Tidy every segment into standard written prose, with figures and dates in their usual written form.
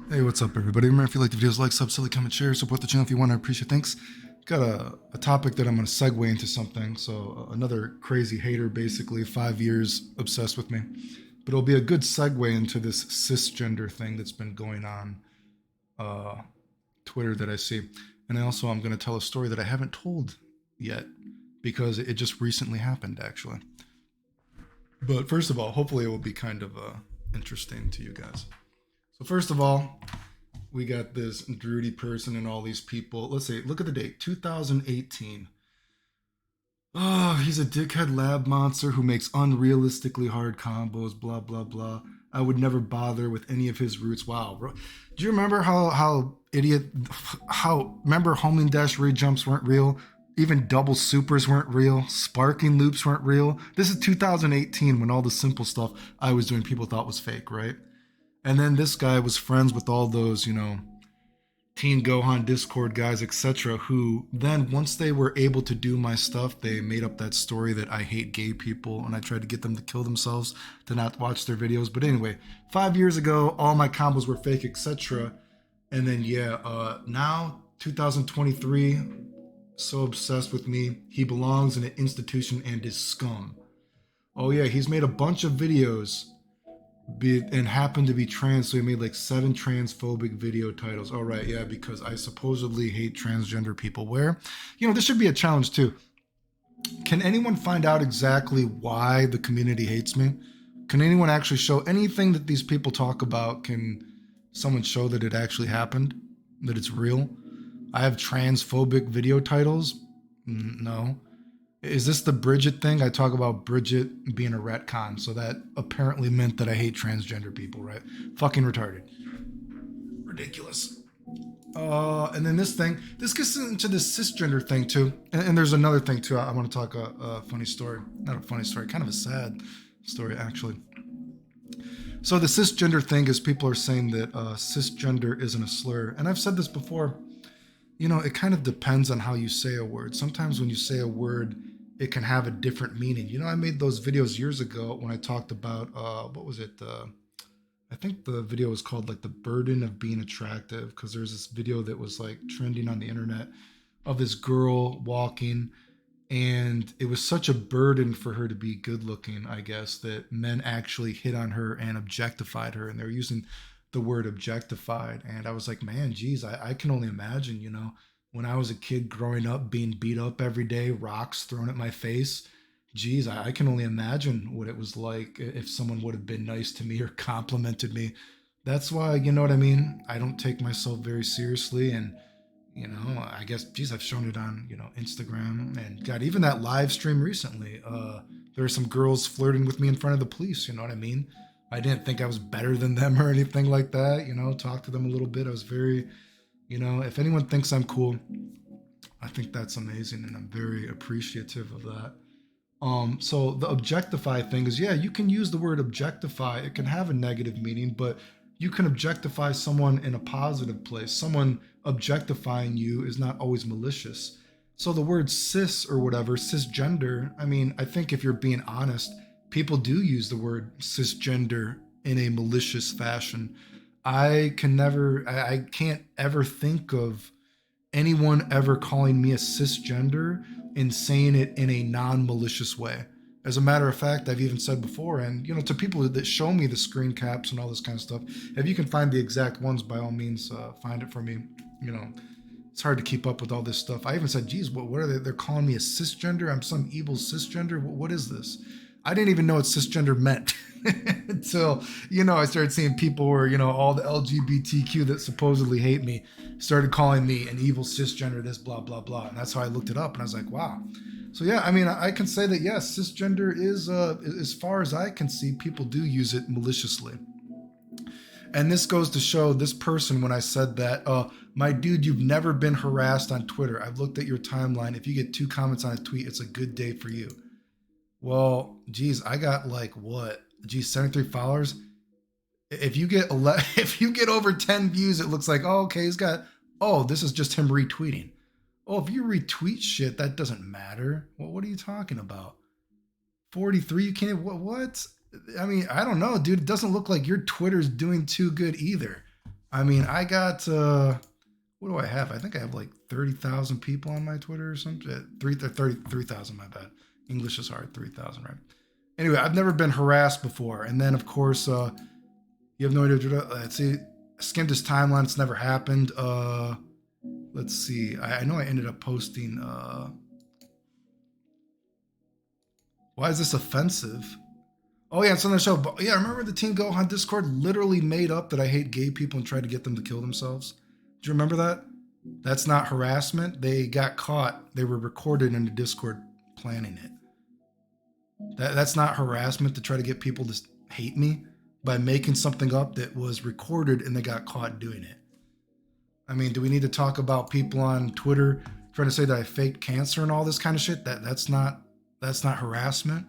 Hey, what's up, everybody? Remember, if you like the videos, like, sub, silly, comment, share, support the channel if you want. I appreciate it. Thanks. Got a topic that I'm going to segue into something. So, another crazy hater, basically, 5 years obsessed with me. But it'll be a good segue into this cisgender thing that's been going on uh, Twitter that I see. And I'm going to tell a story that I haven't told yet because it just recently happened, actually. But first of all, hopefully it will be kind of interesting to you guys. So, first of all, we got this Drudy person and all these people. Let's see, look at the date 2018. Oh, he's a dickhead lab monster who makes unrealistically hard combos, blah, blah, blah. I would never bother with any of his roots. Wow, bro. Do you remember remember homing dash ray jumps weren't real? Even double supers weren't real. Sparking loops weren't real. This is 2018 when all the simple stuff I was doing people thought was fake, right? And then this guy was friends with all those, Teen Gohan Discord guys, etc., who then, once they were able to do my stuff, they made up that story that I hate gay people and I tried to get them to kill themselves to not watch their videos. But anyway, 5 years ago, all my combos were fake, etc. And then, now, 2023, so obsessed with me. He belongs in an institution and is scum. Oh, yeah, he's made a bunch of videos and happened to be trans, so he made like 7 transphobic video titles. All right, yeah, because I supposedly hate transgender people. Where, this should be a challenge too. Can anyone find out exactly why the community hates me? Can anyone actually show anything that these people talk about? Can someone show that it actually happened, that it's real? I have transphobic video titles. No. Is this the Bridget thing? I talk about Bridget being a retcon, so that apparently meant that I hate transgender people, right? Fucking retarded. Ridiculous. And then this gets into this cisgender thing too. And there's another thing too. I want to talk a funny story. Not a funny story, kind of a sad story, actually. So the cisgender thing is people are saying that cisgender isn't a slur. And I've said this before, it kind of depends on how you say a word. Sometimes when you say a word, it can have a different meaning. I made those videos years ago when I talked about, what was it? I think the video was called like the burden of being attractive, because there's this video that was like trending on the internet of this girl walking, and it was such a burden for her to be good looking, I guess, that men actually hit on her and objectified her, and they're using the word objectified. And I was like, man, geez, I can only imagine, when I was a kid growing up being beat up every day, rocks thrown at my face. Geez, I can only imagine what it was like if someone would have been nice to me or complimented me. That's why, you know what I mean? I don't take myself very seriously. And, I guess, geez, I've shown it on, Instagram, and God, even that live stream recently. There were some girls flirting with me in front of the police. You know what I mean? I didn't think I was better than them or anything like that. Talk to them a little bit. I was very, if anyone thinks I'm cool, I think that's amazing, and I'm very appreciative of that. So the objectify thing is, yeah, you can use the word objectify. It can have a negative meaning, but you can objectify someone in a positive place. Someone objectifying you is not always malicious. So the word cis or whatever, cisgender, I mean, I think if you're being honest, people do use the word cisgender in a malicious fashion. I can't ever think of anyone ever calling me a cisgender and saying it in a non-malicious way. As a matter of fact, I've even said before, and to people that show me the screen caps and all this kind of stuff, if you can find the exact ones, by all means, find it for me. It's hard to keep up with all this stuff. I even said, geez, what are they? They're calling me a cisgender? I'm some evil cisgender? What is this? I didn't even know what cisgender meant until, I started seeing people where, all the LGBTQ that supposedly hate me started calling me an evil cisgender, this, blah, blah, blah. And that's how I looked it up. And I was like, wow. So, yeah, I mean, I can say that, yes, cisgender is, as far as I can see, people do use it maliciously. And this goes to show this person, when I said that, my dude, you've never been harassed on Twitter. I've looked at your timeline. If you get 2 comments on a tweet, it's a good day for you. Well, geez, I got like what? Geez, 73 followers. If you get if you get over 10 views, it looks like, oh, okay, this is just him retweeting. Oh, if you retweet shit, that doesn't matter. Well, what are you talking about? 43, you can't, what? I mean, I don't know, dude. It doesn't look like your Twitter's doing too good either. I mean, I got what do I have? I think I have like 30,000 people on my Twitter or something. 33,000, my bad. English is hard. 3,000, right? Anyway, I've never been harassed before. And then, of course, you have no idea. Let's see. I skimmed his timeline. It's never happened. Let's see. I know I ended up posting. Why is this offensive? Oh yeah, it's on the show. But yeah, remember the Team Go on Discord literally made up that I hate gay people and tried to get them to kill themselves. Do you remember that? That's not harassment. They got caught. They were recorded in the Discord planning it. That's not harassment to try to get people to hate me by making something up that was recorded and they got caught doing it. I mean, do we need to talk about people on Twitter trying to say that I faked cancer and all this kind of shit? That's not harassment.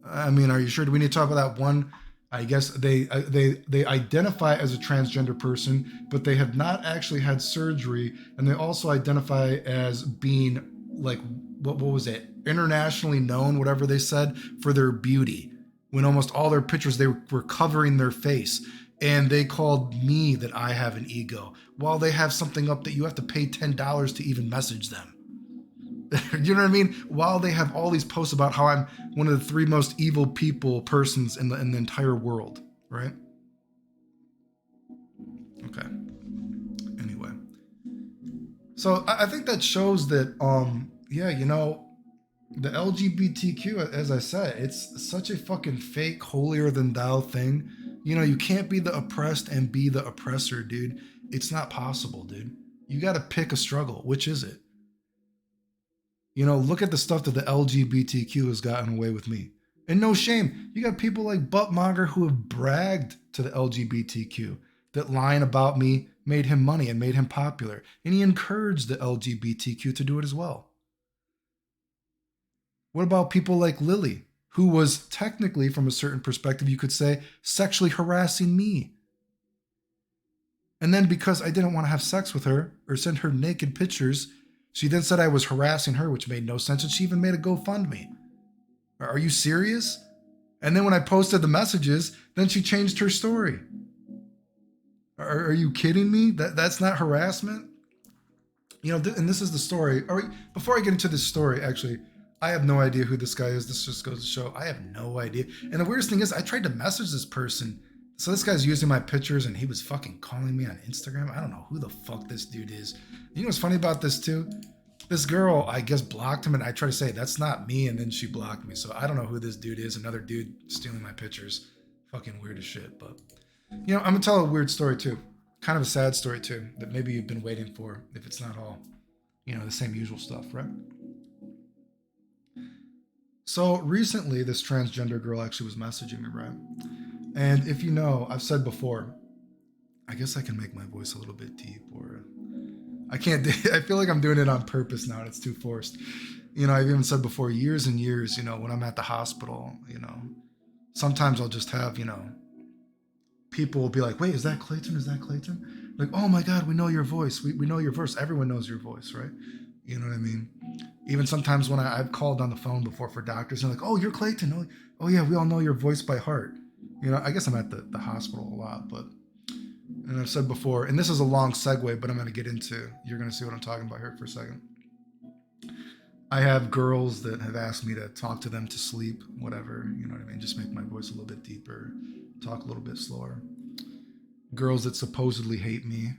I mean, are you sure? Do we need to talk about that one? I guess they identify as a transgender person, but they have not actually had surgery, and they also identify as being like what was it? Internationally known, whatever they said, for their beauty. When almost all their pictures they were covering their face, and they called me that I have an ego, while they have something up that you have to pay $10 to even message them. You know what I mean? While they have all these posts about how I'm one of the three most evil persons in the entire world, right? Okay. Anyway, so I think that shows that, yeah, you know, the LGBTQ, as I said, it's such a fucking fake, holier than thou thing. You know, you can't be the oppressed and be the oppressor, dude. It's not possible, dude. You got to pick a struggle. Which is it? You know, look at the stuff that the LGBTQ has gotten away with me. And no shame, you got people like Buttmonger who have bragged to the LGBTQ that lying about me made him money and made him popular. And he encouraged the LGBTQ to do it as well. What about people like Lily, who was technically, from a certain perspective, you could say, sexually harassing me? And then because I didn't want to have sex with her or send her naked pictures, she then said I was harassing her, which made no sense, and she even made a GoFundMe. Are you serious? And then when I posted the messages, then she changed her story. Are you kidding me? That's not harassment? You know, and this is the story. Before I get into this story, actually, I have no idea who this guy is. This just goes to show I have no idea. And the weirdest thing is I tried to message this person. So this guy's using my pictures and he was fucking calling me on Instagram. I don't know who the fuck this dude is. You know what's funny about this too? This girl, I guess, blocked him, and I try to say, that's not me, and then she blocked me. So I don't know who this dude is. Another dude stealing my pictures. Fucking weird as shit. But, you know, I'm going to tell a weird story too. Kind of a sad story too, that maybe you've been waiting for, if it's not all, you know, the same usual stuff, right? So recently, this transgender girl actually was messaging me, right? And if you know, I've said before, I guess I can make my voice a little bit deep, or I can't. I feel like I'm doing it on purpose now, and it's too forced. You know, I've even said before, years and years, you know, when I'm at the hospital, you know, sometimes I'll just have, you know, people will be like, wait, is that Clayton? Is that Clayton? Like, oh my God, we know your voice. We know your voice. Everyone knows your voice, right? You know what I mean? Even sometimes when I've called on the phone before for doctors, and they're like, oh, you're Clayton. Oh yeah, we all know your voice by heart. You know, I guess I'm at the hospital a lot, but, and I've said before, and this is a long segue, but I'm going to get into, you're going to see what I'm talking about here for a second. I have girls that have asked me to talk to them to sleep, whatever, you know what I mean? Just make my voice a little bit deeper, talk a little bit slower. Girls that supposedly hate me,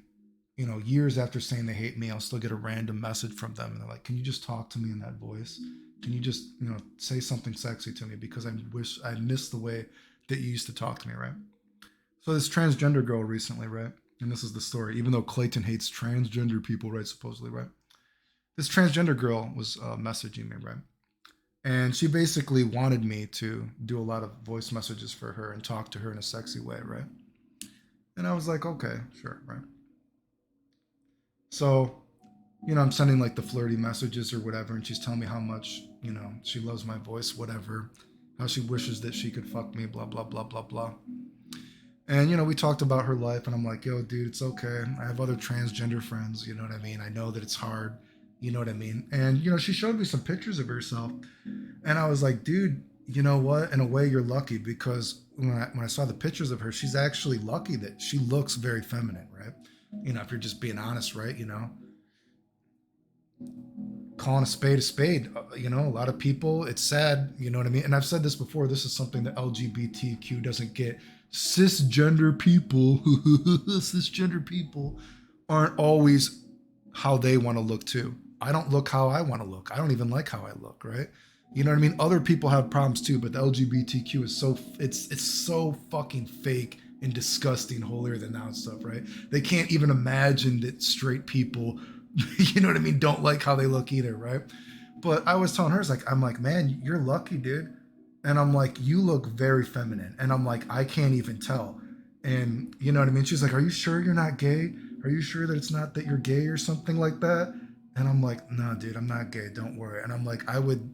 you know, years after saying they hate me, I'll still get a random message from them. And they're like, can you just talk to me in that voice? Can you just, you know, say something sexy to me? Because I miss the way that you used to talk to me, right? So this transgender girl recently, right? And this is the story, even though Clayton hates transgender people, right? Supposedly, right? This transgender girl was messaging me, right? And she basically wanted me to do a lot of voice messages for her and talk to her in a sexy way, right? And I was like, okay, sure, right? So, you know, I'm sending like the flirty messages or whatever, and she's telling me how much, you know, she loves my voice, whatever, how she wishes that she could fuck me, blah, blah, blah, blah, blah. And, you know, we talked about her life, and I'm like, yo, dude, it's okay. I have other transgender friends, you know what I mean? I know that it's hard, you know what I mean? And, you know, she showed me some pictures of herself, and I was like, dude, you know what? In a way, you're lucky, because when I saw the pictures of her, she's actually lucky that she looks very feminine, right? If you're just being honest, right? Calling a spade. A lot of people, it's sad, you know what I mean? And I've said this before, this is something that LGBTQ doesn't get. Cisgender people, cisgender people aren't always how they want to look too. I don't look how I want to look. I don't even like how I look, right? You know what I mean? Other people have problems too, but the LGBTQ is it's so fucking fake and disgusting, holier than thou stuff, right? They can't even imagine that straight people, you know what I mean, don't like how they look either, right? But I was telling her, I'm like, man, you're lucky, dude. And I'm like, you look very feminine. And I'm like, I can't even tell. And you know what I mean? She's like, are you sure you're not gay? Are you sure that it's not that you're gay or something like that? And I'm like, no, dude, I'm not gay. Don't worry. And I'm like, I would,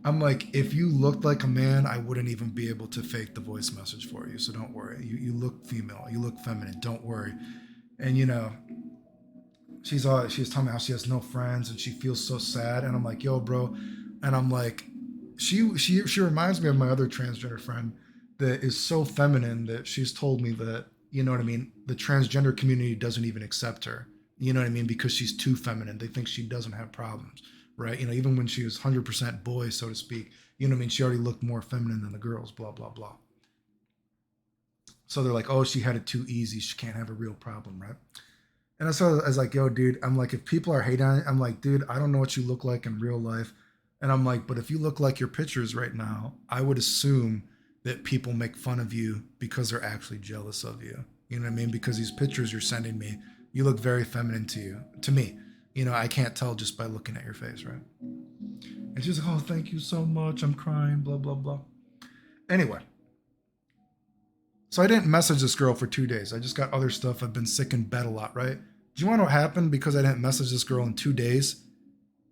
I'm like, if you looked like a man, I wouldn't even be able to fake the voice message for you. So don't worry. You look female. You look feminine. Don't worry. And she was telling me how she has no friends and she feels so sad. And I'm like, yo, bro. And I'm like, she reminds me of my other transgender friend that is so feminine that she's told me that, you know what I mean, the transgender community doesn't even accept her. You know what I mean? Because she's too feminine. They think she doesn't have problems, right? Even when she was 100% boy, so to speak, you know what I mean? She already looked more feminine than the girls, blah, blah, blah. So they're like, oh, she had it too easy. She can't have a real problem, right? And I was like, yo, dude, I'm like, if people are hating on it, I'm like, dude, I don't know what you look like in real life. And I'm like, but if you look like your pictures right now, I would assume that people make fun of you because they're actually jealous of you. You know what I mean? Because these pictures you're sending me, you look very feminine to me. I can't tell just by looking at your face, right? And she's like, oh, thank you so much. I'm crying, blah, blah, blah. Anyway. So I didn't message this girl for 2 days. I just got other stuff. I've been sick in bed a lot, right? Do you want to know what happened because I didn't message this girl in 2 days?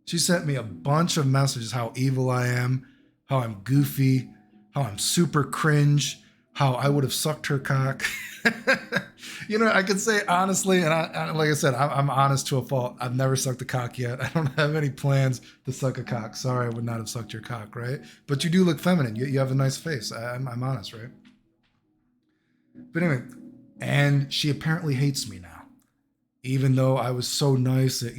She sent me a bunch of messages how evil I am, how I'm goofy, how I'm super cringe, how I would have sucked her cock. I could say honestly, and I like I said, I'm honest to a fault. I've never sucked a cock yet. I don't have any plans to suck a cock. Sorry, I would not have sucked your cock, right? But you do look feminine. You have a nice face. I'm honest, right? But anyway, and she apparently hates me now, even though I was so nice that,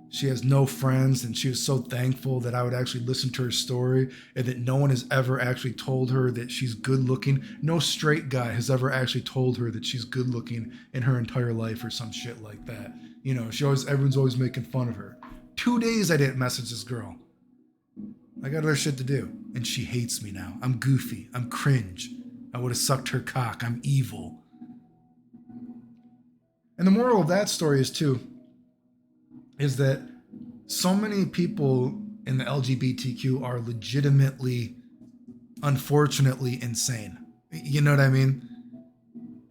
she has no friends and she was so thankful that I would actually listen to her story and that no one has ever actually told her that she's good looking. No straight guy has ever actually told her that she's good looking in her entire life or some shit like that. Everyone's always making fun of her. 2 days I didn't message this girl. I got other shit to do. And she hates me now. I'm goofy. I'm cringe. I would have sucked her cock. I'm evil. And the moral of that story is that so many people in the LGBTQ are legitimately, unfortunately, insane. You know what I mean?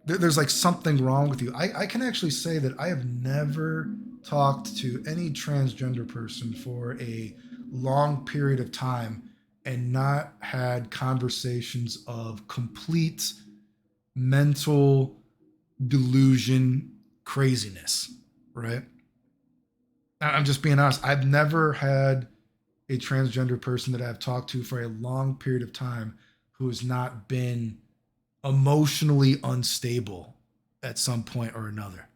There's like something wrong with you. I can actually say that I have never talked to any transgender person for a long period of time and not had conversations of complete mental delusion craziness, right? I'm just being honest. I've never had a transgender person that I've talked to for a long period of time who has not been emotionally unstable at some point or another.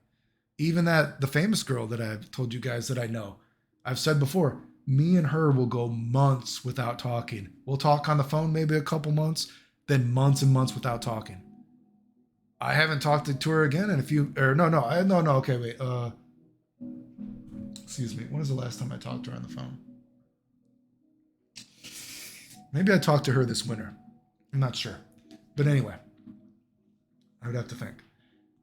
Even the famous girl that I've told you guys that I know, I've said before, me and her will go months without talking. We'll talk on the phone maybe a couple months, then months and months without talking. I haven't talked to her again in a few, or no, okay, wait, excuse me. When was the last time I talked to her on the phone? Maybe I talked to her this winter. I'm not sure. But anyway, I would have to think.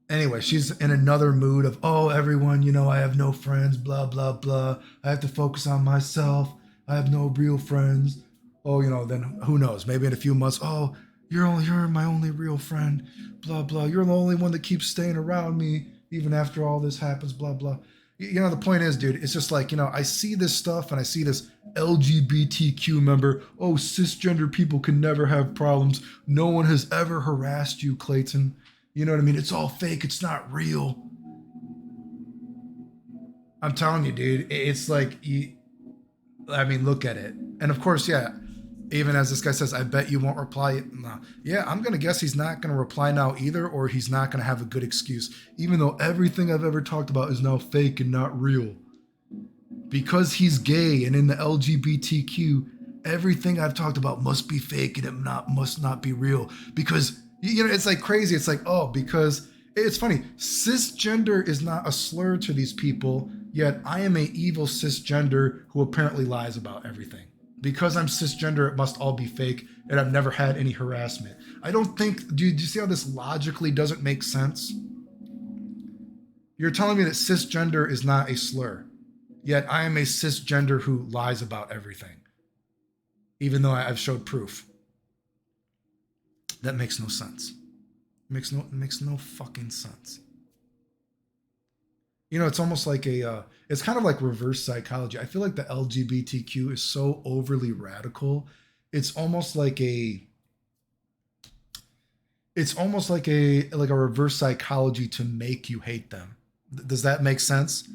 Anyway, she's in another mood of, oh, everyone, I have no friends, blah, blah, blah. I have to focus on myself. I have no real friends. Oh, then who knows? Maybe in a few months, oh, you're my only real friend, blah, blah. You're the only one that keeps staying around me, even after all this happens, blah, blah. The point is, dude, it's just like, I see this stuff and I see this LGBTQ member. Oh, cisgender people can never have problems. No one has ever harassed you, Clayton. You know what I mean? It's all fake. It's not real. I'm telling you, dude, it's like, look at it. And of course, yeah, Even as this guy says, I bet you won't reply. Nah. Yeah, I'm going to guess he's not going to reply now either, or he's not going to have a good excuse, even though everything I've ever talked about is now fake and not real. Because he's gay and in the LGBTQ, everything I've talked about must be fake and it must not be real. Because, it's like crazy. It's like, oh, because it's funny. Cisgender is not a slur to these people, yet I am a evil cisgender who apparently lies about everything. Because I'm cisgender, it must all be fake, and I've never had any harassment. I don't think, do you see how this logically doesn't make sense? You're telling me that cisgender is not a slur, yet I am a cisgender who lies about everything, even though I've showed proof. That makes no sense. It makes no fucking sense. It's almost like it's kind of like reverse psychology. I feel like the LGBTQ is so overly radical. It's almost like a reverse psychology to make you hate them. Does that make sense?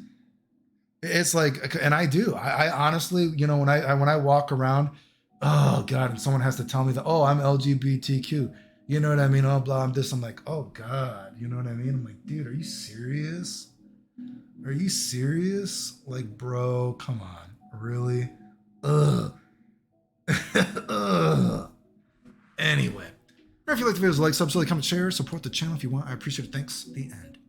It's like, and I do. I honestly, when I walk around, oh God, and someone has to tell me that, oh, I'm LGBTQ. You know what I mean? Oh, blah, I'm this. I'm like, oh God, you know what I mean? I'm like, dude, are you serious? Are you serious? Like, bro, come on. Really? Ugh. Ugh. Anyway. If you like the videos, like, subscribe, comment, share, support the channel if you want. I appreciate it. Thanks. The end.